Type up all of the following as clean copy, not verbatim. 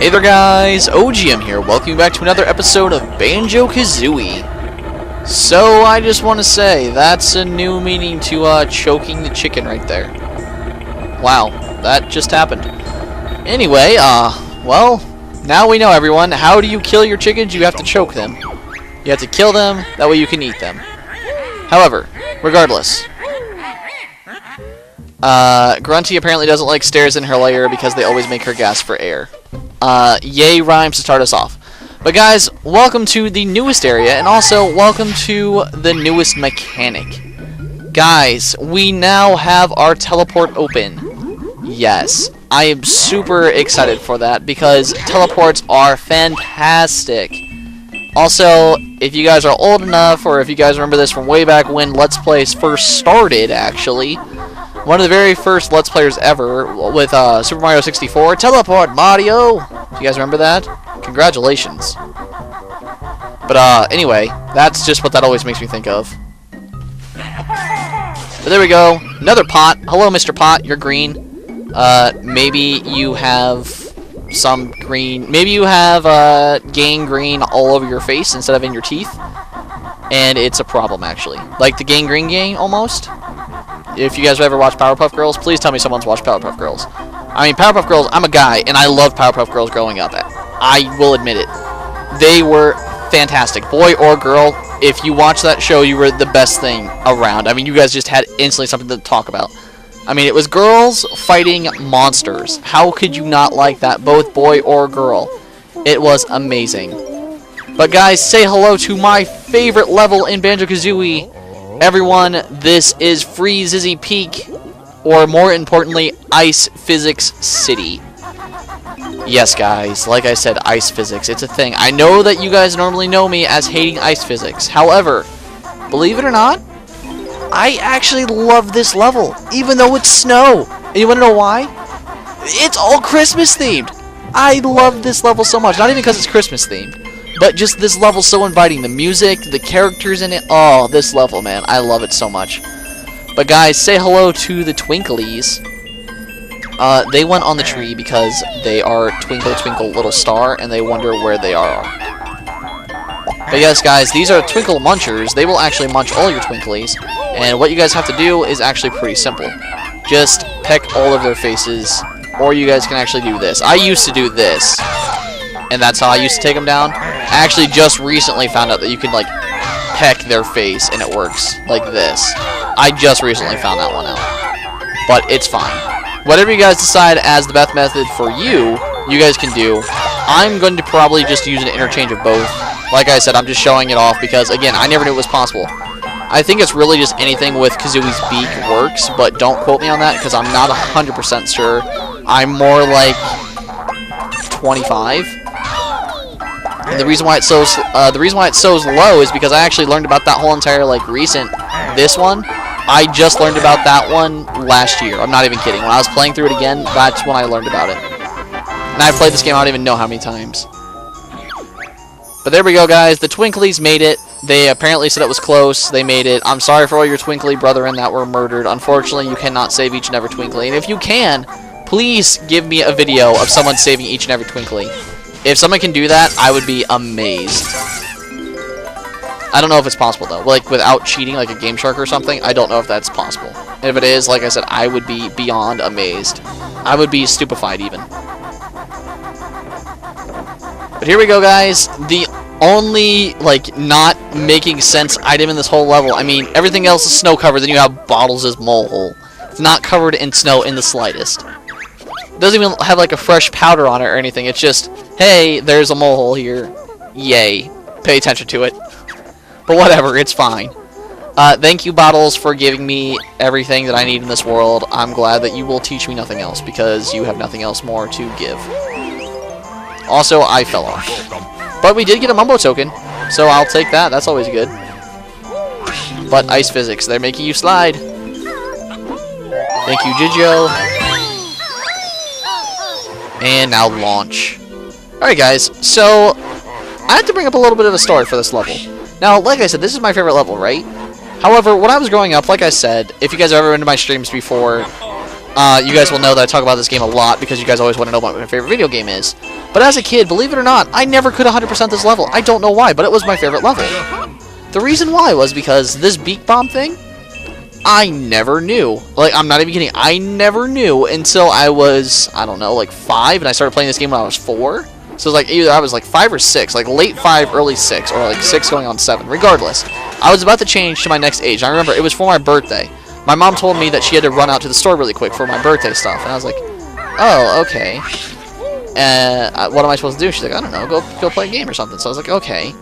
Hey there guys, OGM here, welcome back to another episode of Banjo Kazooie. So I just want to say, that's a new meaning to choking the chicken right there. Wow, that just happened. Anyway, well, now we know everyone, how do you kill your chickens? You have to choke them. You have to kill them, that way you can eat them. However, regardless, Grunty apparently doesn't like stairs in her lair because they always make her gasp for air. Yay rhymes to start us off. But guys, welcome to the newest area, and also welcome to the newest mechanic. Guys, we now have our teleport open. Yes, I am super excited for that because teleports are fantastic. Also, if you guys are old enough, or if you guys remember this from way back when Let's Plays first started, actually, one of the very first Let's Players ever with Super Mario 64, Teleport Mario! You guys remember that? Congratulations. But anyway, that's just what that always makes me think of. But there we go. Another pot. Hello, Mr. Pot. You're green. Maybe you have some green. Maybe you have gangrene all over your face instead of in your teeth. And it's a problem, actually. Like the gangrene gang, almost. If you guys have ever watched Powerpuff Girls, please tell me someone's watched Powerpuff Girls. I mean, Powerpuff Girls, I'm a guy, and I loved Powerpuff Girls growing up. I will admit it. They were fantastic. Boy or girl, if you watched that show, you were the best thing around. I mean, you guys just had instantly something to talk about. I mean, it was girls fighting monsters. How could you not like that, both boy or girl? It was amazing. But guys, say hello to my favorite level in Banjo Kazooie. Everyone, this is Freezizzy Peak, or more importantly, Ice Physics City. Yes, guys, like I said, ice physics, it's a thing. I know that you guys normally know me as hating ice physics. However, believe it or not, I actually love this level, even though it's snow. And you want to know why? It's all Christmas themed. I love this level so much, not even because it's Christmas themed. But just this level's so inviting. The music, the characters in it. Oh, this level, man. I love it so much. But guys, say hello to the Twinklies. They went on the tree because they are Twinkle Twinkle Little Star, and they wonder where they are. But yes, guys, these are Twinkle Munchers. They will actually munch all your Twinklies. And what you guys have to do is actually pretty simple. Just peck all of their faces, or you guys can actually do this. I used to do this. And that's how I used to take them down. I actually just recently found out that you can, like, peck their face and it works like this. I just recently found that one out. But it's fine. Whatever you guys decide as the best method for you, you guys can do. I'm going to probably just use an interchange of both. Like I said, I'm just showing it off because, again, I never knew it was possible. I think it's really just anything with Kazooie's beak works, but don't quote me on that because I'm not 100% sure. I'm more like 25. And the reason why it's so low is because I actually learned about that whole entire this one. I just learned about that one last year. I'm not even kidding. When I was playing through it again, that's when I learned about it. And I've played this game I don't even know how many times. But there we go, guys. The Twinklies made it. They apparently said it was close. They made it. I'm sorry for all your Twinkly brethren that were murdered. Unfortunately, you cannot save each and every Twinkly. And if you can, please give me a video of someone saving each and every Twinkly. If someone can do that, I would be amazed. I don't know if it's possible, though. Like, without cheating, like a Game Shark or something, I don't know if that's possible. If it is, like I said, I would be beyond amazed. I would be stupefied, even. But here we go, guys. The only, not making sense item in this whole level. I mean, everything else is snow-covered, then you have Bottles' mole hole. It's not covered in snow in the slightest. It doesn't even have, a fresh powder on it or anything. It's just, hey, there's a mole hole here. Yay. Pay attention to it. But whatever, it's fine. Thank you, Bottles, for giving me everything that I need in this world. I'm glad that you will teach me nothing else, because you have nothing else more to give. Also, I fell off. But we did get a Mumbo token, so I'll take that. That's always good. But ice physics, they're making you slide. Thank you, Jijo. And now launch. Alright, guys, so I have to bring up a little bit of a story for this level. Now, like I said, this is my favorite level, right? However, when I was growing up, like I said, if you guys have ever been to my streams before, You guys will know that I talk about this game a lot because you guys always want to know what my favorite video game is. But as a kid, believe it or not, I never could 100% this level. I don't know why, but it was my favorite level. The reason why was because this beak bomb thing, I never knew. Like, I'm not even kidding. I never knew until I was, I don't know, like 5, and I started playing this game when I was 4. So it was like either I was like 5 or 6, like late 5, early 6, or like 6 going on 7. Regardless, I was about to change to my next age. I remember it was for my birthday. My mom told me that she had to run out to the store really quick for my birthday stuff, and I was like, oh, okay. What am I supposed to do? She's like, I don't know, go play a game or something. So I was like, okay.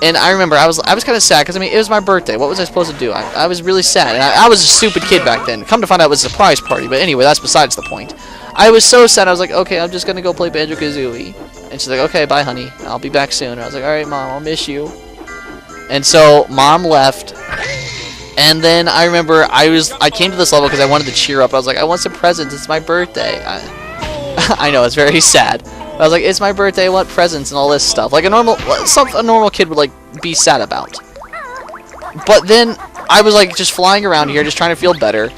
And I remember I was kind of sad because I mean it was my birthday. What was I supposed to do? I was really sad, and I was a stupid kid back then. Come to find out, it was a surprise party. But anyway, that's besides the point. I was so sad. I was like, okay, I'm just gonna go play Banjo Kazooie. And she's like, okay, bye, honey. I'll be back soon. And I was like, all right, Mom, I'll miss you. And so Mom left. And then I remember I came to this level because I wanted to cheer up. I was like, I want some presents. It's my birthday. I know, it's very sad. I was like, it's my birthday, I want presents and all this stuff. Like a normal kid would like be sad about. But then I was like just flying around here, just trying to feel better.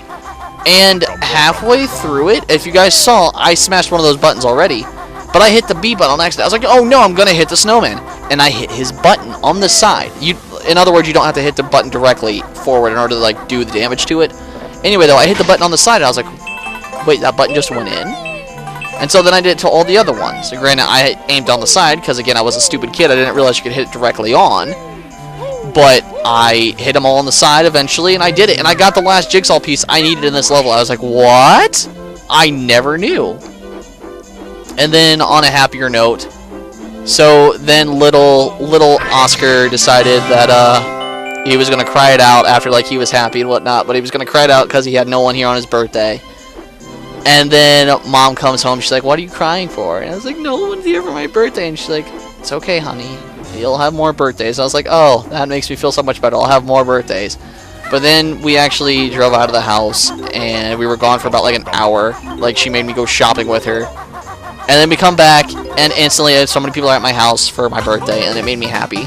And halfway through it, if you guys saw, I smashed one of those buttons already. But I hit the B button on accident. I was like, oh no, I'm gonna hit the snowman. And I hit his button on the side. In other words, you don't have to hit the button directly forward in order to like do the damage to it. Anyway though, I hit the button on the side and I was like, wait, that button just went in? And so then I did it to all the other ones. So granted, I aimed on the side, because again, I was a stupid kid. I didn't realize you could hit it directly on. But I hit them all on the side eventually, and I did it. And I got the last jigsaw piece I needed in this level. I was like, what? I never knew. And then, on a happier note, so then little Oscar decided that he was going to cry it out after like he was happy and whatnot. But he was going to cry it out because he had no one here on his birthday. And then Mom comes home, she's like, what are you crying for? And I was like, no one's here for my birthday. And she's like, it's okay, honey. You'll have more birthdays. I was like, oh, that makes me feel so much better. I'll have more birthdays. But then we actually drove out of the house, and we were gone for about like an hour. Like, she made me go shopping with her. And then we come back, and instantly so many people are at my house for my birthday, and it made me happy.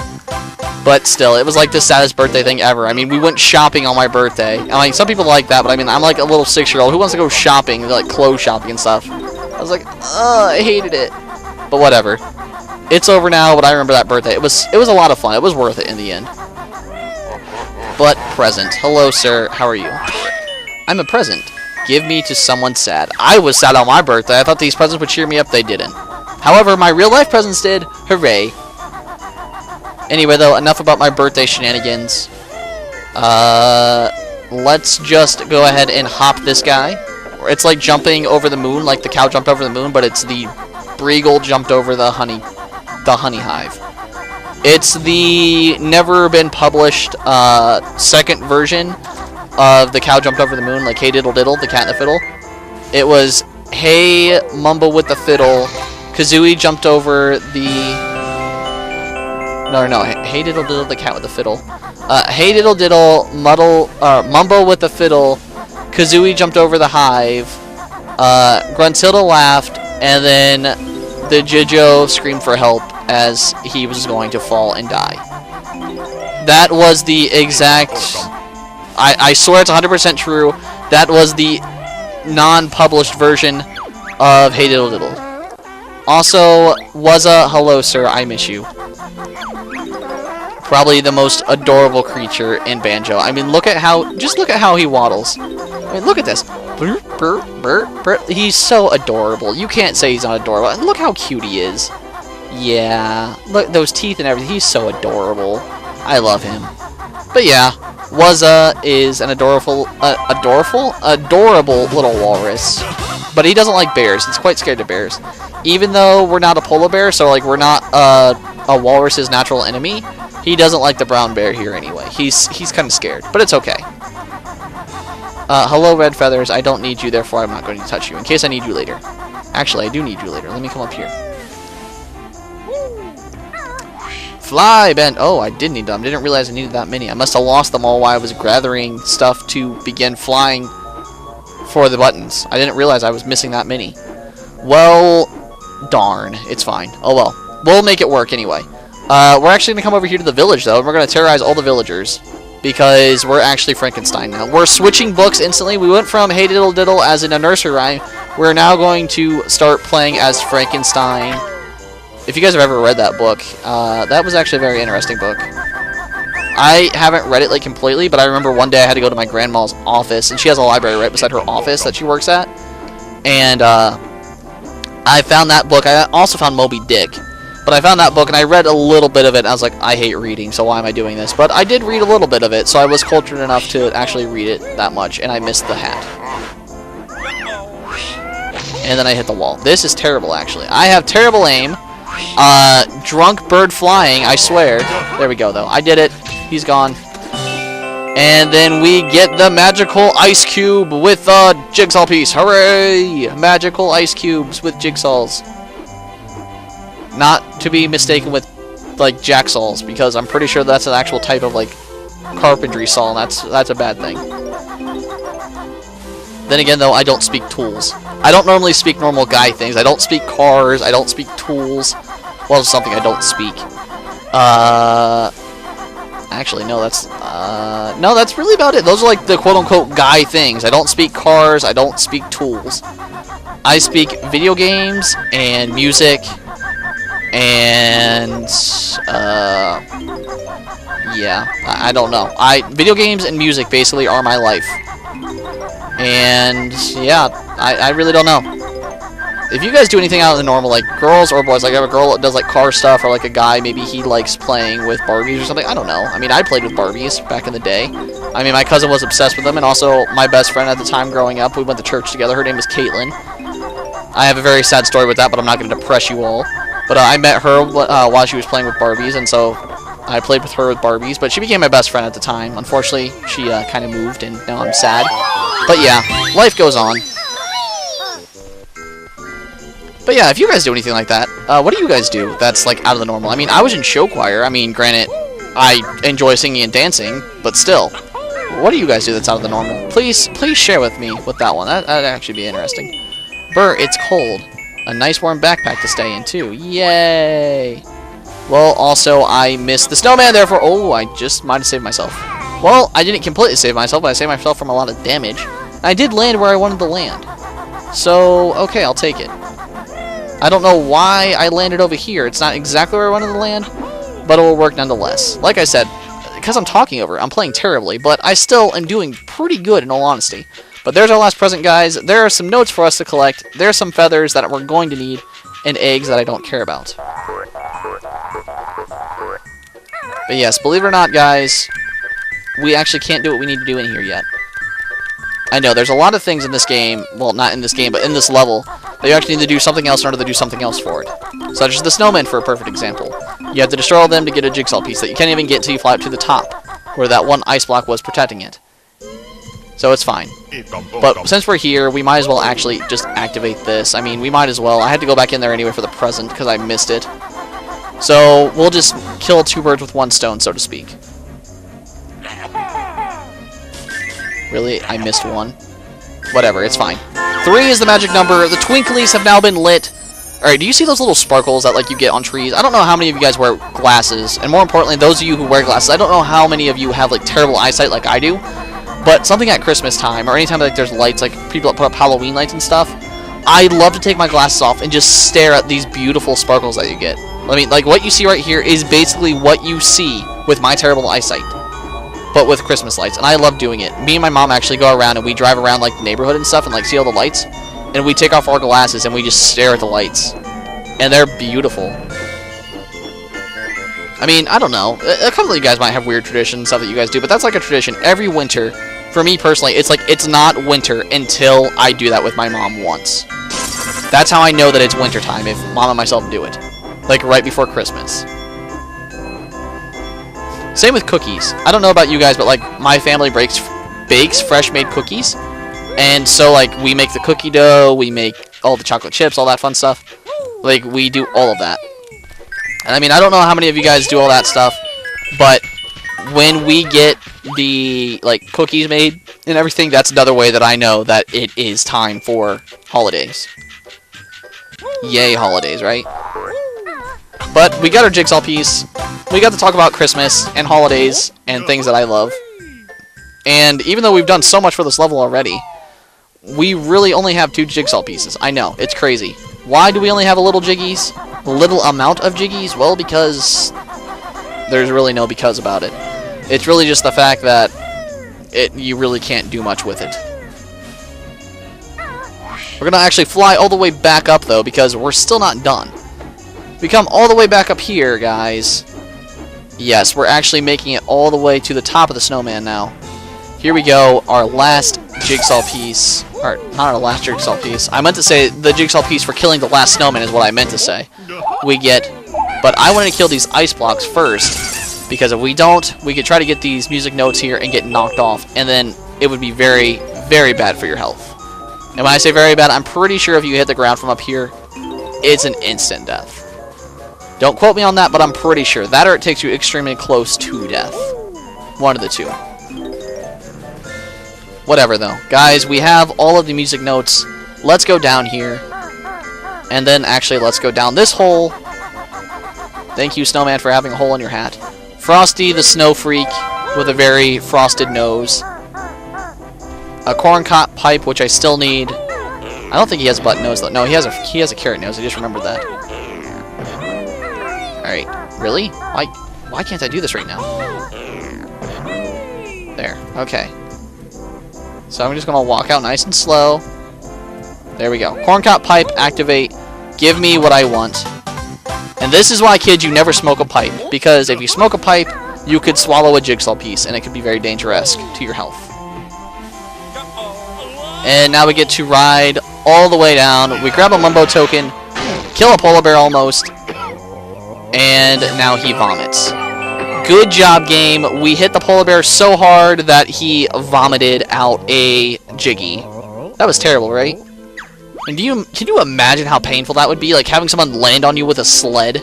But still, it was like the saddest birthday thing ever. I mean, we went shopping on my birthday. I mean, some people like that, but I mean, I'm like a little 6-year-old. Who wants to go shopping, like clothes shopping and stuff? I was like, I hated it. But whatever. It's over now, but I remember that birthday. It was a lot of fun. It was worth it in the end. But present. Hello, sir. How are you? I'm a present. Give me to someone sad. I was sad on my birthday. I thought these presents would cheer me up. They didn't. However, my real-life presents did. Hooray. Anyway, though, enough about my birthday shenanigans. Let's just go ahead and hop this guy. It's like jumping over the moon, like the cow jumped over the moon, but it's the Breagle jumped over the honey hive. It's the never been published second version of the cow jumped over the moon, like Hey Diddle Diddle, the cat and the fiddle. It was Hey Mumble with the fiddle, Kazooie jumped over the... No. Hey Diddle Diddle, the cat with the fiddle. Hey Diddle Diddle, Mumbo with the fiddle. Kazooie jumped over the hive. Gruntilda laughed, and then the Jijo screamed for help as he was going to fall and die. That was the exact... I swear it's 100% true. That was the non-published version of Hey Diddle Diddle. Also, Wuzza, hello sir, I miss you. Probably the most adorable creature in Banjo. I mean, just look at how he waddles. I mean, look at this. Burr, burr, burr, burr. He's so adorable. You can't say he's not adorable. And look how cute he is. Yeah, look, those teeth and everything. He's so adorable. I love him. But yeah, Wuzza is an adorable little walrus. But he doesn't like bears. He's quite scared of bears. Even though we're not a polar bear, so like we're not a walrus's natural enemy, he doesn't like the brown bear here anyway. He's kind of scared, but it's okay. Hello, Red Feathers. I don't need you, therefore I'm not going to touch you. In case I need you later. Actually, I do need you later. Let me come up here. Fly, Ben. Oh, I did need them. I didn't realize I needed that many. I must have lost them all while I was gathering stuff to begin flying for the buttons. I didn't realize I was missing that many. Well, darn. It's fine. Oh well. We'll make it work anyway. We're actually going to come over here to the village, though, and we're going to terrorize all the villagers. because we're actually Frankenstein now. We're switching books instantly. We went from Hey Diddle Diddle as in a nursery rhyme. We're now going to start playing as Frankenstein. If you guys have ever read that book, that was actually a very interesting book. I haven't read it like completely, but I remember one day I had to go to my grandma's office, and she has a library right beside her office that she works at. And I found that book. I also found Moby Dick. But I found that book, and I read a little bit of it, and I was like, I hate reading, so why am I doing this? But I did read a little bit of it, so I was cultured enough to actually read it that much, and I missed the hat. And then I hit the wall. This is terrible, actually. I have terrible aim. Drunk bird flying, I swear. There we go, though. I did it. He's gone. And then we get the magical ice cube with a jigsaw piece. Hooray! Magical ice cubes with jigsaws. Not to be mistaken with, like, jacksaws, because I'm pretty sure that's an actual type of, like, carpentry saw, and that's a bad thing. Then again, though, I don't speak tools. I don't normally speak normal guy things. I don't speak cars. I don't speak tools. Well, it's something I don't speak. Actually, no, that's really about it. Those are, like, the quote-unquote guy things. I don't speak cars. I don't speak tools. I speak video games and music. And, yeah, I don't know. Video games and music basically are my life. And, yeah, I really don't know. If you guys do anything out of the normal, like girls or boys, like I have a girl that does like car stuff, or like a guy, maybe he likes playing with Barbies or something, I don't know. I mean, I played with Barbies back in the day. I mean, my cousin was obsessed with them, and also my best friend at the time growing up, we went to church together, her name was Caitlin. I have a very sad story with that, but I'm not going to depress you all. But I met her while she was playing with Barbies, and so I played with her with Barbies. But she became my best friend at the time. Unfortunately, she kind of moved, and now I'm sad. But yeah, life goes on. But yeah, if you guys do anything like that, what do you guys do that's like out of the normal? I mean, I was in show choir. I mean, granted, I enjoy singing and dancing, but still, what do you guys do that's out of the normal? Please share with me with that one. That'd actually be interesting. Brr, it's cold. A nice warm backpack to stay in, too. Yay! Well, also, I missed the snowman, therefore... Oh, I just might have saved myself. Well, I didn't completely save myself, but I saved myself from a lot of damage. I did land where I wanted to land. So, okay, I'll take it. I don't know why I landed over here. It's not exactly where I wanted to land, but it will work nonetheless. Like I said, because I'm talking over it, I'm playing terribly, but I still am doing pretty good, in all honesty. But there's our last present, guys. There are some notes for us to collect. There are some feathers that we're going to need, and eggs that I don't care about. But yes, believe it or not, guys, we actually can't do what we need to do in here yet. I know, there's a lot of things in this game, well, not in this game, but in this level, that you actually need to do something else in order to do something else for it. Such as the snowman, for a perfect example. You have to destroy all of them to get a jigsaw piece that you can't even get until you fly up to the top, where that one ice block was protecting it. So it's fine. But since we're here, we might as well actually just activate this. I mean, we might as well. I had to go back in there anyway for the present because I missed it. So we'll just kill two birds with one stone, so to speak. Really? I missed one? Whatever, it's fine. 3 is the magic number. The twinklies have now been lit. Alright, do you see those little sparkles that like you get on trees? I don't know how many of you guys wear glasses. And more importantly, those of you who wear glasses, I don't know how many of you have like terrible eyesight like I do. But something at Christmas time, or anytime like there's lights, like people that put up Halloween lights and stuff, I love to take my glasses off and just stare at these beautiful sparkles that you get. I mean, like what you see right here is basically what you see with my terrible eyesight, but with Christmas lights, and I love doing it. Me and my mom actually go around and we drive around like the neighborhood and stuff and like see all the lights, and we take off our glasses and we just stare at the lights, and they're beautiful. I mean, I don't know. A couple of you guys might have weird traditions, stuff that you guys do, but that's like a tradition every winter. For me personally, it's like it's not winter until I do that with my mom once. That's how I know that it's winter time, if mom and myself do it. Like right before Christmas. Same with cookies. I don't know about you guys, but like my family bakes fresh-made cookies. And so like we make the cookie dough, we make all the chocolate chips, all that fun stuff. Like we do all of that. And I mean, I don't know how many of you guys do all that stuff, but when we get the like cookies made and everything, that's another way that I know that it is time for holidays. Yay, holidays, right? But we got our jigsaw piece. We got to talk about Christmas and holidays and things that I love. And even though we've done so much for this level already, we really only have 2 jigsaw pieces. I know, it's crazy. Why do we only have a little jiggies? A little amount of jiggies? Well, because there's really no because about it. It's really just the fact that you really can't do much with it. We're going to actually fly all the way back up, though, because we're still not done. We come all the way back up here, guys. Yes, we're actually making it all the way to the top of the snowman now. Here we go, our last jigsaw piece. Or, not our last jigsaw piece. I meant to say the jigsaw piece for killing the last snowman is what I meant to say. We get... But I wanted to kill these ice blocks first, because if we don't, we could try to get these music notes here and get knocked off, and then it would be very, very bad for your health. And when I say very bad, I'm pretty sure if you hit the ground from up here, it's an instant death. Don't quote me on that, but I'm pretty sure. That or it takes you extremely close to death. One of the two. Whatever, though. Guys, we have all of the music notes. Let's go down here. And then, actually, let's go down this hole. Thank you, Snowman, for having a hole in your hat. Frosty, the snow freak, with a very frosted nose. A corncob pipe, which I still need. I don't think he has a button nose, though. No, he has a carrot nose. I just remembered that. Alright. Really? Why can't I do this right now? There. Okay. So I'm just going to walk out nice and slow. There we go. Corncob pipe, activate. Give me what I want. And this is why, kids, you never smoke a pipe. Because if you smoke a pipe, you could swallow a jigsaw piece, and it could be very dangerous to your health. And now we get to ride all the way down. We grab a Mumbo token, kill a polar bear almost, and now he vomits. Good job, game. We hit the polar bear so hard that he vomited out a Jiggy. That was terrible, right? And can you imagine how painful that would be? Like having someone land on you with a sled,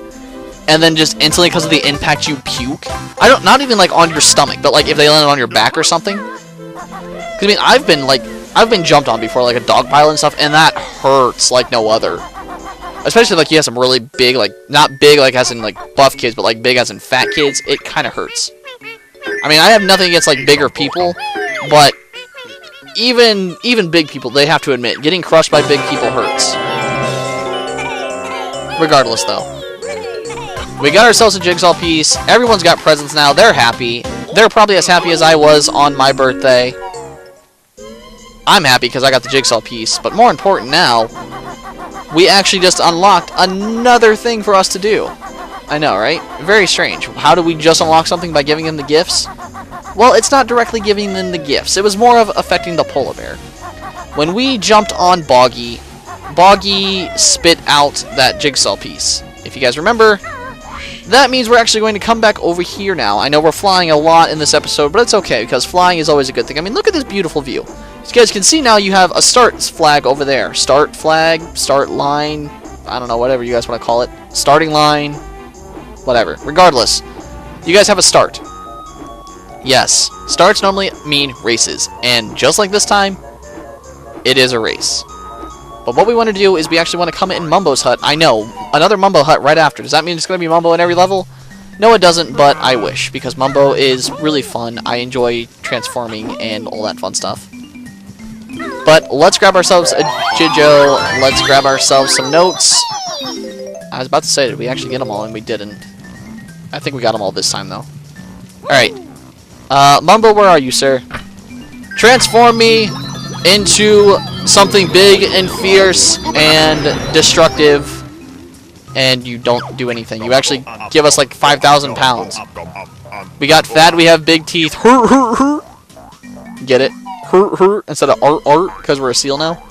and then just instantly because of the impact you puke. Not even like on your stomach, but like if they landed on your back or something. 'Cause I mean, I've been jumped on before, like a dog pile and stuff, and that hurts like no other. Especially like you have some really big, like not big like as in like buff kids, but like big as in fat kids. It kind of hurts. I mean, I have nothing against like bigger people, but even big people, they have to admit, getting crushed by big people hurts. Regardless, though, we got ourselves a jigsaw piece. Everyone's got presents now. They're happy. They're probably as happy as I was on my birthday. I'm happy because I got the jigsaw piece. But more important now, we actually just unlocked another thing for us to do. I know, right? Very strange. How do we just unlock something by giving them the gifts? Well, it's not directly giving them the gifts. It was more of affecting the polar bear. When we jumped on Boggy, Boggy spit out that jigsaw piece. If you guys remember, that means we're actually going to come back over here now. I know we're flying a lot in this episode, but it's okay, because flying is always a good thing. I mean, look at this beautiful view. As you guys can see now, you have a start flag over there. Start flag, start line, I don't know, whatever you guys want to call it. Starting line, whatever. Regardless, you guys have a start. Yes, starts normally mean races, and just like this time, it is a race. But what we want to do is we actually want to come in Mumbo's hut. I know, another Mumbo hut right after. Does that mean it's going to be Mumbo in every level? No, it doesn't, but I wish, because Mumbo is really fun. I enjoy transforming and all that fun stuff. But let's grab ourselves a Jijo. Let's grab ourselves some notes. I was about to say, did we actually get them all? And we didn't. I think we got them all this time, though. Alright. Mumbo, where are you, sir? Transform me into something big and fierce and destructive. And you don't do anything. You actually give us like 5,000 pounds. We got fat, we have big teeth. Get it? Instead of art, because we're a seal now.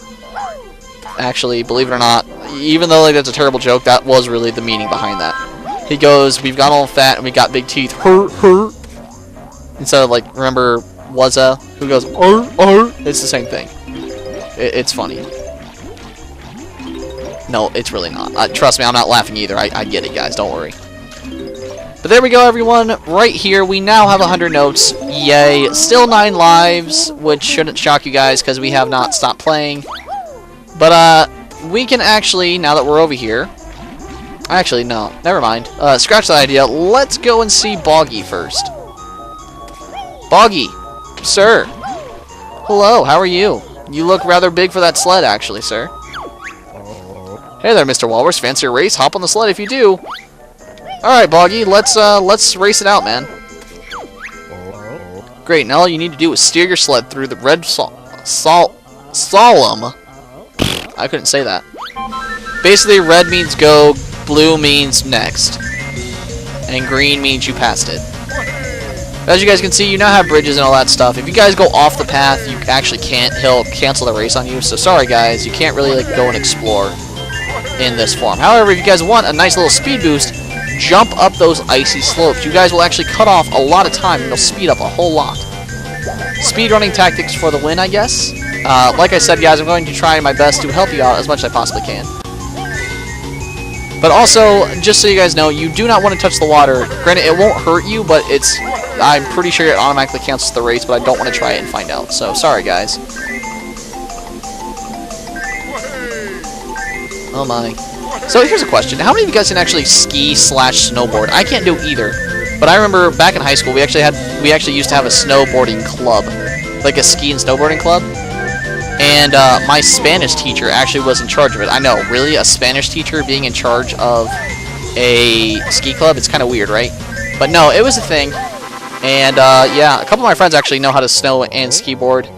Actually, believe it or not, even though like that's a terrible joke, that was really the meaning behind that. He goes, we've got all fat and we got big teeth. Instead of like, remember Wuzza, who goes it's the same thing. It's funny. No, it's really not. Trust me, I'm not laughing either. I get it, guys. Don't worry. But there we go, everyone. Right here, we now have 100 notes. Yay. Still 9 lives, which shouldn't shock you guys because we have not stopped playing. But, we can actually, now that we're over here... Actually, no. Never mind. Scratch that idea. Let's go and see Boggy first. Boggy, Sir. Hello, how are you? You look rather big for that sled, actually, sir. Hey there, Mr. Walrus. Fancy a race? Hop on the sled if you do. Alright, Boggy, let's race it out, man. Great, now all you need to do is steer your sled through the red solemn. I couldn't say that. Basically, red means go, blue means next, and green means you passed it. As you guys can see, you now have bridges and all that stuff. If you guys go off the path, you actually can't. He'll cancel the race on you. So sorry, guys, you can't really go and explore in this form. However, if you guys want a nice little speed boost, jump up those icy slopes. You guys will actually cut off a lot of time, and you'll speed up a whole lot. Speedrunning tactics for the win, I guess. Like I said, guys, I'm going to try my best to help you out as much as I possibly can. But also, just so you guys know, you do not want to touch the water. Granted, it won't hurt you, but I'm pretty sure it automatically cancels the race, but I don't want to try it and find out. So, sorry, guys. Oh my. So, here's a question. How many of you guys can actually ski/snowboard? I can't do either. But I remember back in high school, we actually used to have a snowboarding club. Like a ski and snowboarding club. And my Spanish teacher actually was in charge of it. I know, really? A Spanish teacher being in charge of a ski club? It's kind of weird, right? But no, it was a thing. And yeah, a couple of my friends actually know how to snow and skiboard.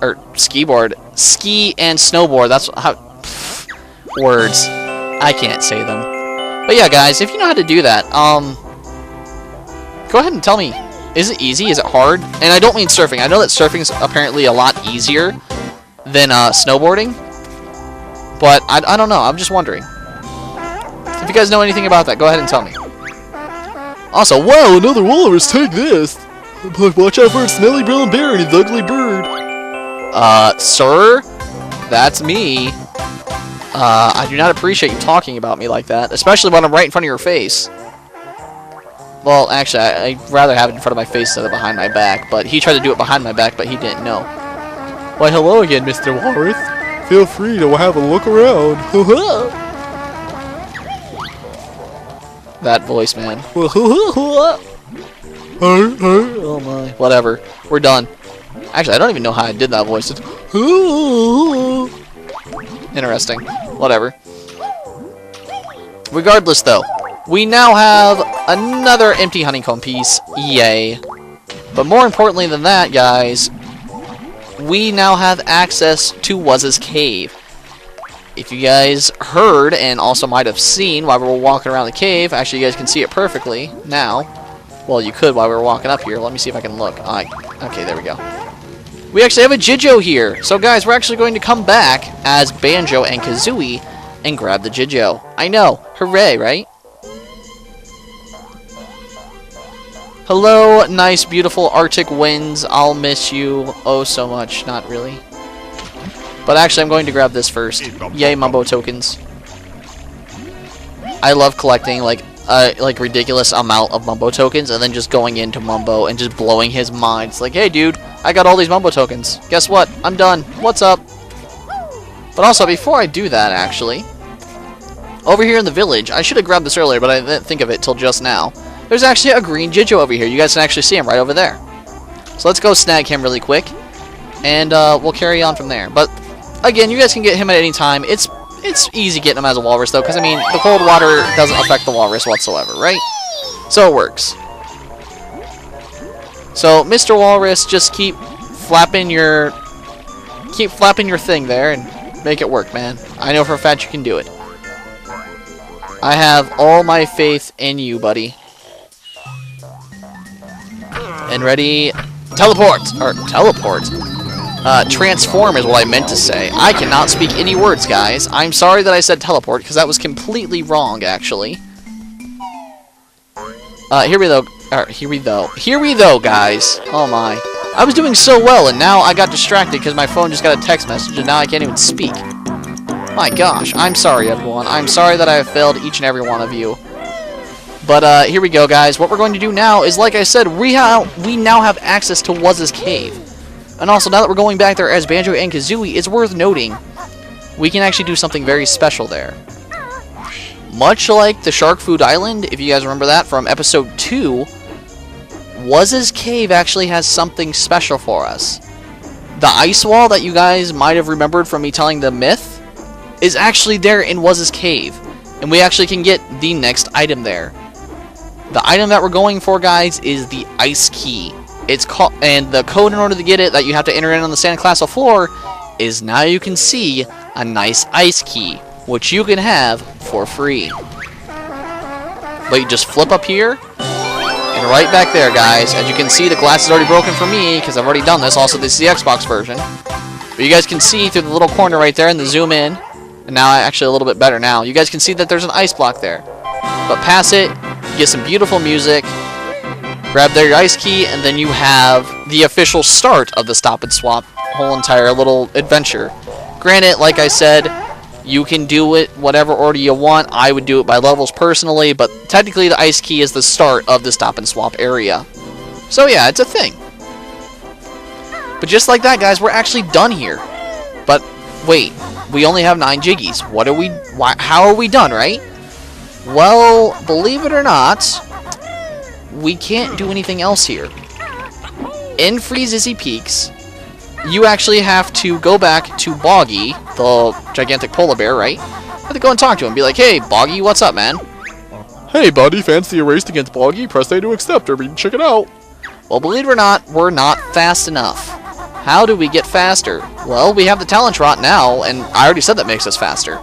Or skiboard. Ski and snowboard. That's how... words. I can't say them. But yeah, guys, if you know how to do that, go ahead and tell me. Is it easy? Is it hard? And I don't mean surfing. I know that surfing is apparently a lot easier than snowboarding, but I don't know. I'm just wondering. If you guys know anything about that, go ahead and tell me. Also, whoa, another walrus, take this! But watch out for a smelly brown bear and his ugly bird. Sir? That's me. I do not appreciate you talking about me like that, especially when I'm right in front of your face. Well, actually, I'd rather have it in front of my face instead of behind my back, but he tried to do it behind my back, but he didn't know. Why, hello again, Mr. Walrus. Feel free to have a look around. That voice, man. Oh my. Whatever. We're done. Actually, I don't even know how I did that voice. Interesting. Whatever. Regardless, though, we now have another empty honeycomb piece. Yay. But more importantly than that, guys, we now have access to Wuzz's cave. If you guys heard and also might have seen while we were walking around the cave, actually you guys can see it perfectly now. Well, you could while we were walking up here. Let me see if I can look. Okay, there we go. We actually have a Jijo here. So guys, we're actually going to come back as Banjo and Kazooie and grab the Jijo. I know. Hooray, right? Hello, nice, beautiful Arctic winds. I'll miss you oh so much. Not really. But actually, I'm going to grab this first. Yay, Mumbo tokens. I love collecting, like ridiculous amount of Mumbo tokens and then just going into Mumbo and just blowing his mind. It's like, hey, dude, I got all these Mumbo tokens. Guess what? I'm done. What's up? But also, before I do that, actually, over here in the village, I should have grabbed this earlier, but I didn't think of it till just now. There's actually a green Jijo over here. You guys can actually see him right over there. So let's go snag him really quick, and we'll carry on from there. But again, you guys can get him at any time. It's easy getting him as a walrus, though, because I mean, the cold water doesn't affect the walrus whatsoever, right? So it works. So Mr. Walrus, just keep flapping your thing there and make it work, man. I know for a fact you can do it. I have all my faith in you, buddy. And ready, teleport! Or, teleport? Transform is what I meant to say. I cannot speak any words, guys. I'm sorry that I said teleport, because that was completely wrong, actually. Here we go, guys. Oh my. I was doing so well, and now I got distracted because my phone just got a text message, and now I can't even speak. My gosh, I'm sorry, everyone. I'm sorry that I have failed each and every one of you. But here we go, guys. What we're going to do now is, like I said, we now have access to Wuzz's cave. And also, now that we're going back there as Banjo and Kazooie, it's worth noting we can actually do something very special there. Much like the Shark Food Island, if you guys remember that from episode 2, Wuzz's Cave actually has something special for us. The ice wall that you guys might have remembered from me telling the myth is actually there in Wuzz's Cave. And we actually can get the next item there. The item that we're going for, guys, is the ice key. It's called, and the code in order to get it that you have to enter in on the sandcastle floor is now you can see a nice ice key, which you can have for free. But you just flip up here, and right back there, guys. As you can see, the glass is already broken for me because I've already done this. Also, this is the Xbox version. But you guys can see through the little corner right there in the zoom in, and now actually a little bit better now. You guys can see that there's an ice block there. But pass it, you get some beautiful music, grab their ice key, and then you have the official start of the Stop and Swap whole entire little adventure. Granted, like I said, you can do it whatever order you want. I would do it by levels personally, but technically the ice key is the start of the Stop and Swap area. So yeah, it's a thing. But just like that, guys, we're actually done here. But wait, we only have 9 jiggies. How are we done, right? Well, believe it or not, we can't do anything else here. In Freezizzy Peaks, you actually have to go back to Boggy, the gigantic polar bear, right? You have to go and talk to him. Be like, hey, Boggy, what's up, man? Hey, buddy, fancy a race against Boggy? Press A to accept, or we can check it out. Well, believe it or not, we're not fast enough. How do we get faster? Well, we have the Talent Trot now, and I already said that makes us faster.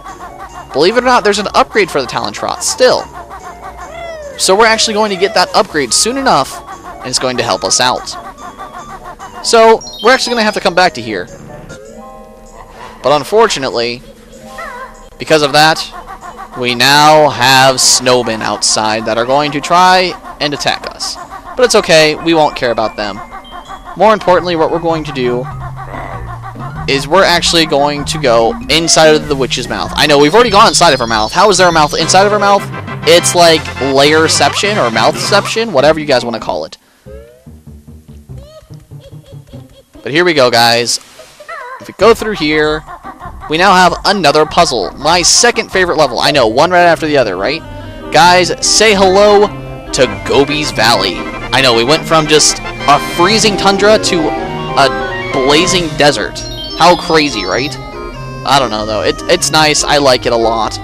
Believe it or not, there's an upgrade for the Talent Trot still. So we're actually going to get that upgrade soon enough, and it's going to help us out. So, we're actually going to have to come back to here. But unfortunately, because of that, we now have snowmen outside that are going to try and attack us. But it's okay, we won't care about them. More importantly, what we're going to do is we're actually going to go inside of the witch's mouth. I know, we've already gone inside of her mouth. How is there a mouth inside of her mouth? It's like layerception or mouthception, whatever you guys want to call it. But here we go, guys. If we go through here, we now have another puzzle. My second favorite level. I know, one right after the other, right? Guys, say hello to Gobi's Valley. I know, we went from just a freezing tundra to a blazing desert. How crazy, right? I don't know, though. It's nice. I like it a lot.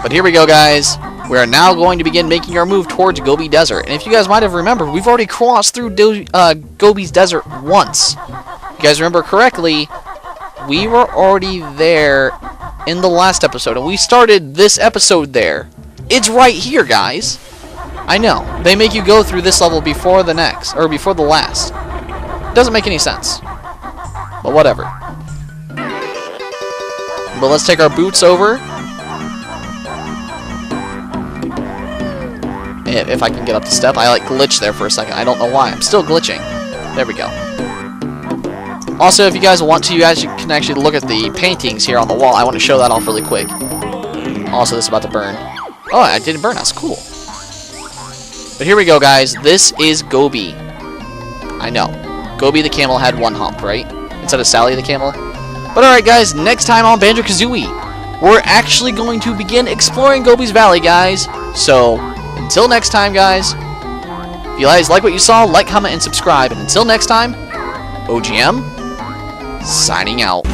But here we go, guys. We are now going to begin making our move towards Gobi Desert. And if you guys might have remembered, we've already crossed through Gobi's Desert once. If you guys remember correctly, we were already there in the last episode. And we started this episode there. It's right here, guys. I know. They make you go through this level before the next, or before the last. Doesn't make any sense. But whatever. But let's take our boots over. If I can get up the step. I like glitched there for a second. I don't know why. I'm still glitching. There we go. Also, if you guys want to, you guys can actually look at the paintings here on the wall. I want to show that off really quick. Also, this is about to burn. Oh, I didn't burn. That's cool. But here we go, guys. This is Gobi. I know. Gobi the camel had one hump, right? Instead of Sally the camel. But alright, guys. Next time on Banjo Kazooie, we're actually going to begin exploring Gobi's Valley, guys. So, until next time, guys. If you guys like what you saw, like, comment, and subscribe. And until next time, OGM, signing out.